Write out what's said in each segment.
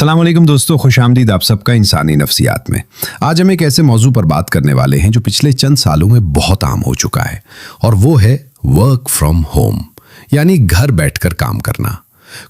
अस्सलाम वालेकुम दोस्तों, खुश आमदीद आप सबका इंसानी नफ्सियात में। आज हम एक ऐसे मौजू पर बात करने वाले हैं जो पिछले चंद सालों में बहुत आम हो चुका है, और वो है वर्क फ्रॉम होम, यानी घर बैठकर काम करना।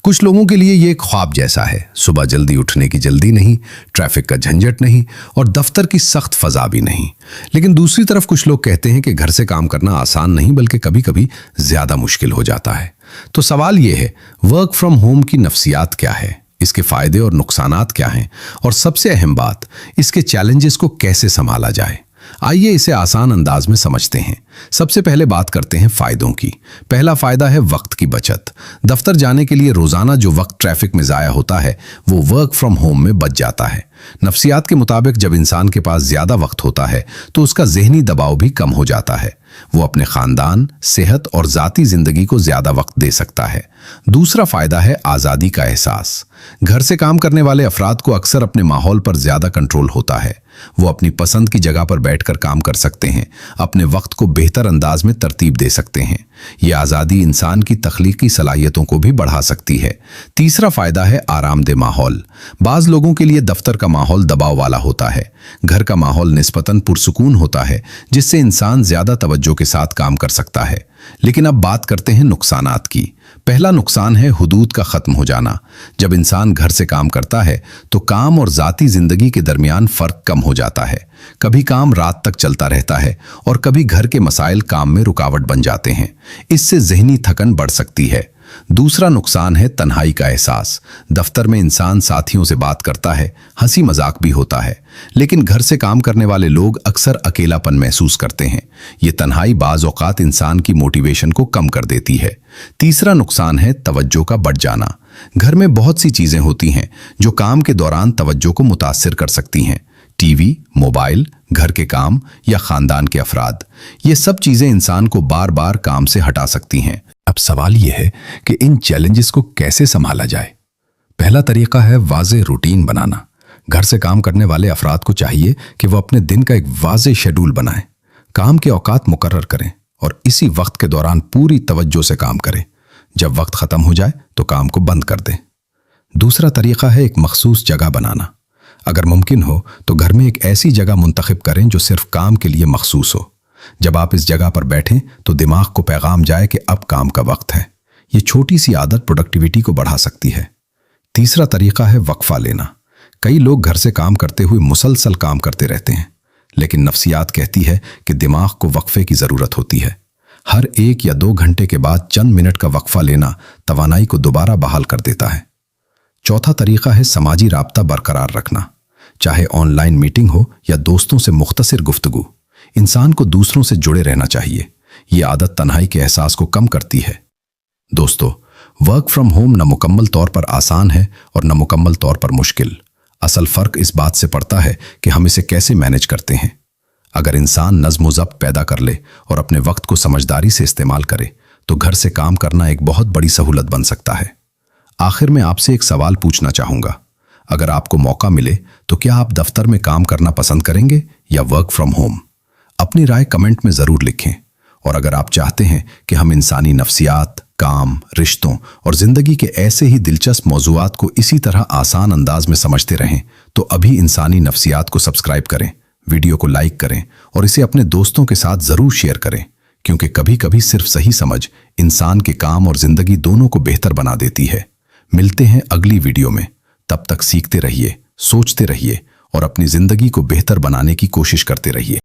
कुछ लोगों के लिए ये एक ख्वाब जैसा है। सुबह जल्दी उठने की जल्दी नहीं, ट्रैफिक का झंझट नहीं और दफ्तर की सख्त फजा भी नहीं। लेकिन दूसरी तरफ कुछ लोग कहते हैं कि घर से काम करना आसान नहीं बल्कि कभी कभी ज्यादा मुश्किल हो जाता है। तो सवाल ये है, वर्क फ्रॉम होम की नफ्सियात क्या है, इसके फायदे और नुकसानात क्या हैं, और सबसे अहम बात, इसके चैलेंजेस को कैसे संभाला जाए। आइए इसे आसान अंदाज में समझते हैं। सबसे पहले बात करते हैं फायदों की। पहला फायदा है वक्त की बचत। दफ्तर जाने के लिए रोजाना जो वक्त ट्रैफिक में जाया होता है वो वर्क फ्रॉम होम में बच जाता है। नफ्सियात के मुताबिक जब इंसान के पास ज्यादा वक्त होता है तो उसका जहनी दबाव भी कम हो जाता है। वो अपने खानदान, सेहत और जाती जिंदगी को ज्यादा वक्त दे सकता है। दूसरा फायदा है आजादी का एहसास। घर से काम करने वाले अफराद को अक्सर अपने माहौल पर ज्यादा कंट्रोल होता है। वो अपनी पसंद की जगह पर बैठकर काम कर सकते हैं, अपने वक्त को बेहतर अंदाज में तरतीब दे सकते हैं। ये आज़ादी इंसान की तख्लीकी सलाहियतों को भी बढ़ा सकती है। तीसरा फायदा है आरामदेह माहौल। बाज़ लोगों के लिए दफ्तर का माहौल दबाव वाला होता है। घर का माहौल निस्बतन पुरसुकून होता है, जिससे इंसान ज्यादा तवज्जो के साथ काम कर सकता है। लेकिन अब बात करते हैं नुकसानात की। पहला नुकसान है हुदूद का खत्म हो जाना। जब इंसान घर से काम करता है तो काम और जाती जिंदगी के दरमियान फर्क कम हो जाता है। कभी काम रात तक चलता रहता है और कभी घर के मसाइल काम में रुकावट बन जाते हैं। इससे जहनी थकन बढ़ सकती है। दूसरा नुकसान है तन्हाई का एहसास। दफ्तर में इंसान साथियों से बात करता है, हंसी मजाक भी होता है, लेकिन घर से काम करने वाले लोग अक्सर अकेलापन महसूस करते हैं। ये तन्हाई बाज़ औक़ात इंसान की मोटिवेशन को कम कर देती है। तीसरा नुकसान है तवज्जो का बढ़ जाना। घर में बहुत सी चीजें होती हैं जो काम के दौरान तवज्जो को मुतासिर कर सकती हैं। टीवी, मोबाइल, घर के काम या खानदान के अफराद, ये सब चीजें इंसान को बार बार काम से हटा सकती हैं। अब सवाल यह है कि इन चैलेंजेस को कैसे संभाला जाए। पहला तरीका है वाज़ेह रूटीन बनाना। घर से काम करने वाले अफराद को चाहिए कि वो अपने दिन का एक वाज़ेह शेड्यूल बनाएं, काम के औकात मुकर्रर करें और इसी वक्त के दौरान पूरी तवज्जो से काम करें। जब वक्त खत्म हो जाए तो काम को बंद कर दें। दूसरा तरीका है एक मखसूस जगह बनाना। अगर मुमकिन हो तो घर में एक ऐसी जगह मुंतखब करें जो सिर्फ काम के लिए मखसूस हो। जब आप इस जगह पर बैठें तो दिमाग को पैगाम जाए कि अब काम का वक्त है। ये छोटी सी आदत प्रोडक्टिविटी को बढ़ा सकती है। तीसरा तरीका है वक्फा लेना। कई लोग घर से काम करते हुए मुसलसल काम करते रहते हैं, लेकिन नफ्सियात कहती है कि दिमाग को वक्फे की जरूरत होती है। हर 1 या 2 घंटे के बाद चंद मिनट का वक्फा लेना तवानाई को दोबारा बहाल कर देता है। चौथा तरीका है समाजी राब्ता बरकरार रखना। चाहे ऑनलाइन मीटिंग हो या दोस्तों से मुख्तसर गुफ्तगू, इंसान को दूसरों से जुड़े रहना चाहिए। ये आदत तन्हाई के एहसास को कम करती है। दोस्तों, वर्क फ्रॉम होम न मुकम्मल तौर पर आसान है और न मुकम्मल तौर पर मुश्किल। असल फर्क इस बात से पड़ता है कि हम इसे कैसे मैनेज करते हैं। अगर इंसान नज़्म व ज़ब्त पैदा कर ले और अपने वक्त को समझदारी से इस्तेमाल करे तो घर से काम करना एक बहुत बड़ी सहूलत बन सकता है। आखिर में आपसे एक सवाल पूछना चाहूँगा, अगर आपको मौका मिले तो क्या आप दफ्तर में काम करना पसंद करेंगे या वर्क फ्रॉम होम? अपनी राय कमेंट में ज़रूर लिखें। और अगर आप चाहते हैं कि हम इंसानी नफ्सियात, काम, रिश्तों और ज़िंदगी के ऐसे ही दिलचस्प मौज़ूआत को इसी तरह आसान अंदाज में समझते रहें तो अभी इंसानी नफ्सियात को सब्सक्राइब करें, वीडियो को लाइक करें और इसे अपने दोस्तों के साथ ज़रूर शेयर करें, क्योंकि कभी कभी सिर्फ सही समझ इंसान के काम और ज़िंदगी दोनों को बेहतर बना देती है। मिलते हैं अगली वीडियो में। तब तक सीखते रहिए, सोचते रहिए और अपनी ज़िंदगी को बेहतर बनाने की कोशिश करते रहिए।